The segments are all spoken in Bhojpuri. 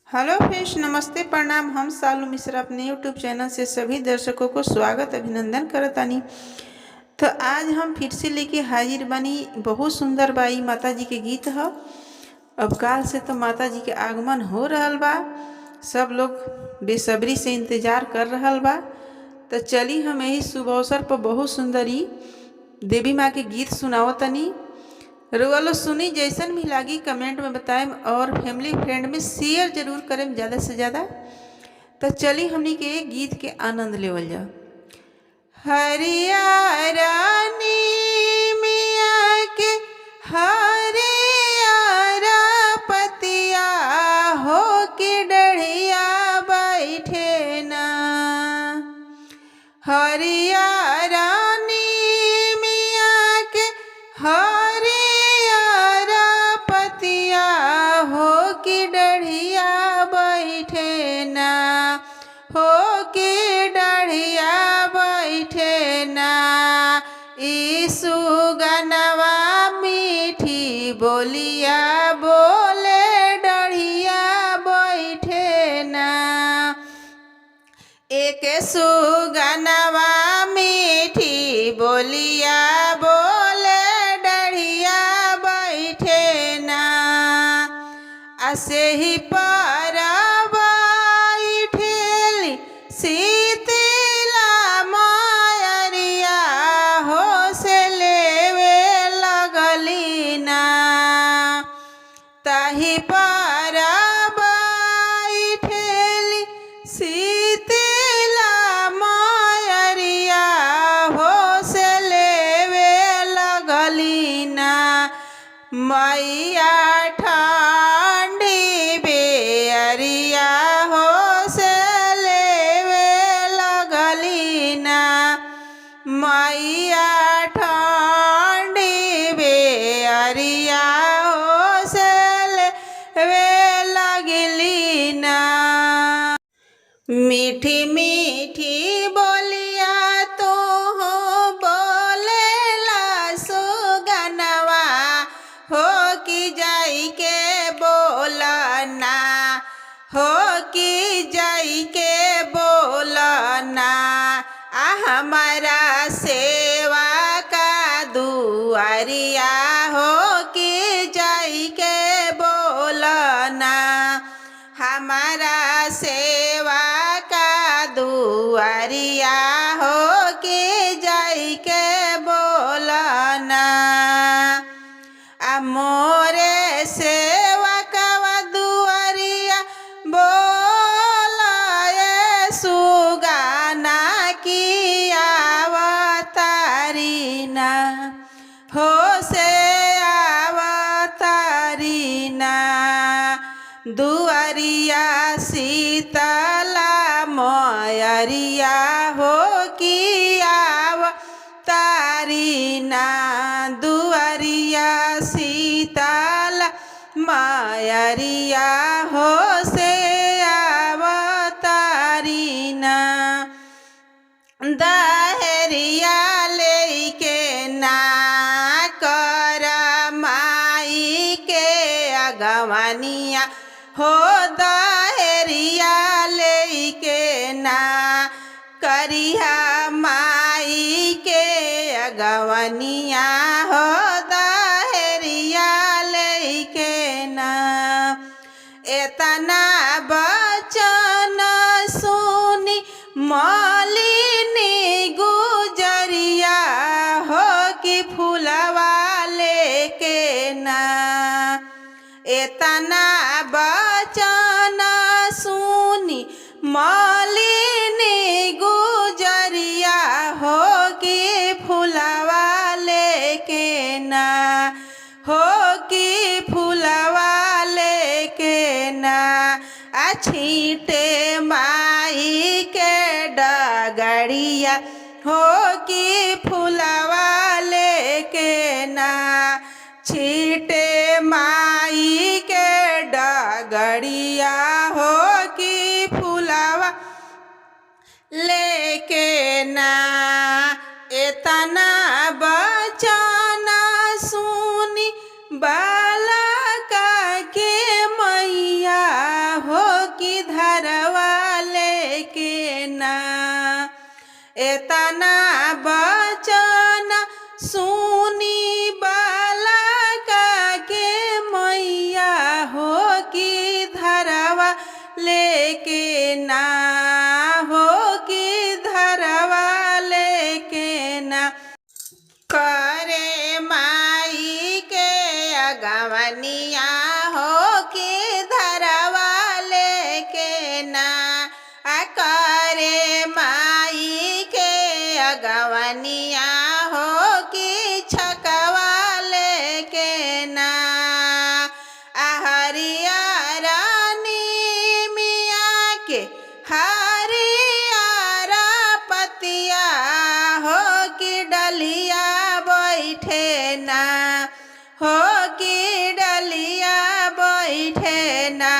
हेलो फ्रेंड्स, नमस्ते, प्रणाम। हम सालू मिश्रा अपने यूट्यूब चैनल से सभी दर्शकों को स्वागत अभिनंदन करतानी। तो आज हम फिर से लेके हाजिर बनी। बहुत सुंदर बाई माता जी के गीत ह। अब काल से तो माता जी के आगमन हो रहल बा। सब लोग बेसब्री से इंतजार कर रहल बा। तो चली हम यही शुभ अवसर पर बहुत सुंदरी देवी माँ के गीत सुनावतनी। रउआ लोग सुनी, जैसन भी लागी कमेंट में बताएं और फैमिली फ्रेंड में शेयर जरूर करें ज़्यादा से ज़्यादा। तो चली हमनी के गीत के आनंद लेवल जाओ। हरियारानी मिया के हरियारा पतिया हो के डढ़िया बैठे ना। हरियारानी मिया के हरियारा पतिया हो के डढ़िया बैठे ना। हो के डढ़िया बैठे ना। ईसु गनवा मीठी बोलिया बोले डढ़िया बैठे ना। एक सुगनवा मीठी बोलिया बोले डढ़िया बैठे ना। असे ही बैठेली शीतला मायरिया हो से लेवे लगली ना। ताही बैठेली शीतला मायरिया हो से लेवे लगली ना। मैया ठंडी बेअरिया हो से लेवे लगली ना। मैया ठंडी बेअरिया हो से लेवे लगली ना। मीठी मीठी बोलिया तो हो बोलेला सुगनवा हो कि जाई के बोलना। हो कि जाई के बोलना। हमारा सेवा का दुआरिया हो कि जाई के बोलना। हमारा सेवा का दुआरिया हो के जाई के बोलना। मोरे सेवा का दुआरिया बोलाए सुगाना की आवतारी ना। हो से आवतारी ना। दुआरिया शीतला मयरिया हो कि आवतारी ना। दुआरिया शीतला मयरिया हो से आवतारी ना। दहरिया लेके ना कर माई के अगवनिया हो। दहरिया लेके ना करिया माई के अगवनिया हो। दहरिया लेके ना एतना बचन सुनी मालिनी गुजरिया हो कि फूलवा लेके ना। एतना बचन सुनी मालिनी गुजरिया हो कि फूलवा लेके ना। हो कि फूलवा लेके ना। छीटे माई के डगड़िया हो कि फूलवा लेके ना। छीटे माई के डगड़िया हो कि फूलवा लेके ना। एतना बचन सुनी बालका के मैया हो एतना बचन सुनी बालका के मैया हो कि धरवा लेके ना हो कि धरवा लेके ना करे माई के अगवनिया हो कि धरवा लेके ना करे माई के अगवनिया हो कि छकवा लेके ना हरिया रानी मिया के हरियारा पतिया हो कि डलिया बैठे ना हो कि डलिया बैठे ना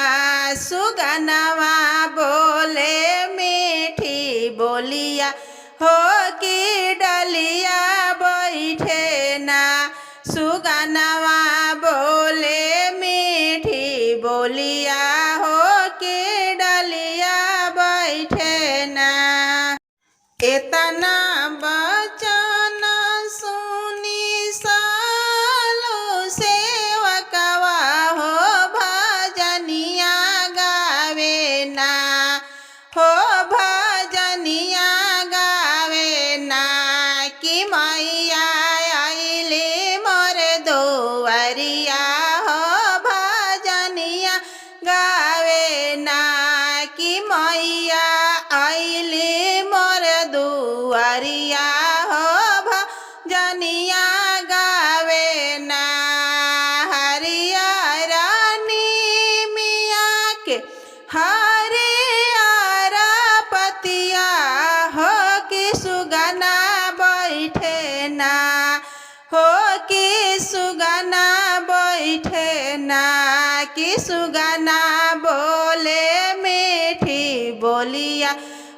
सुगनवा बोले मीठी बोलिया हो कि डलिया बैठे ना सुगनवा बोले मीठी बोलिया हो कि डलिया बैठे ना एतना बचन सुनी सालो सेवकवा हो भजनिया गावे ना हो भजनिया गावे ना कि मैया आइले मोर दोवरिया हो भजनिया गावे ना कि मैया आइले मोर दुआरिया हो भजनिया गावे ना हरिया रानी मिया के हरियारा पतिया हो कि सुगना बैठे ना हो कि सुगना बैठे ना कि सुगना बोले मीठी बोलिया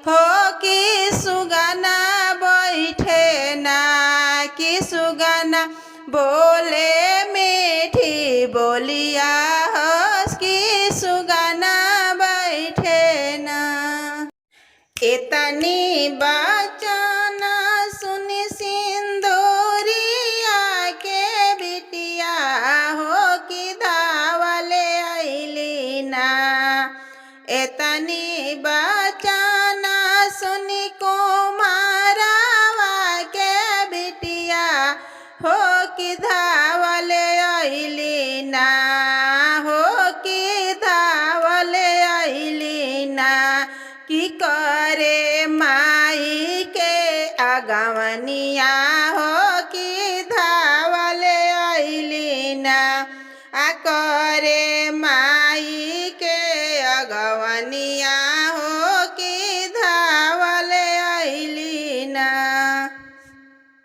हो कि सुगना बैठे ना कि सुगना बोले मीठी बोलिया हो कि सुगना बैठे ना इतनी बचन सुनी सिंदूरिया के बिटिया हो कि धावले अइली ना इतनी बचन सुनी कुमारवा के बिटिया हो कि धावले अइली ना हो कि धावले अइली ना कि करे माई के अगवनिया हो कि धावले अइली ना करे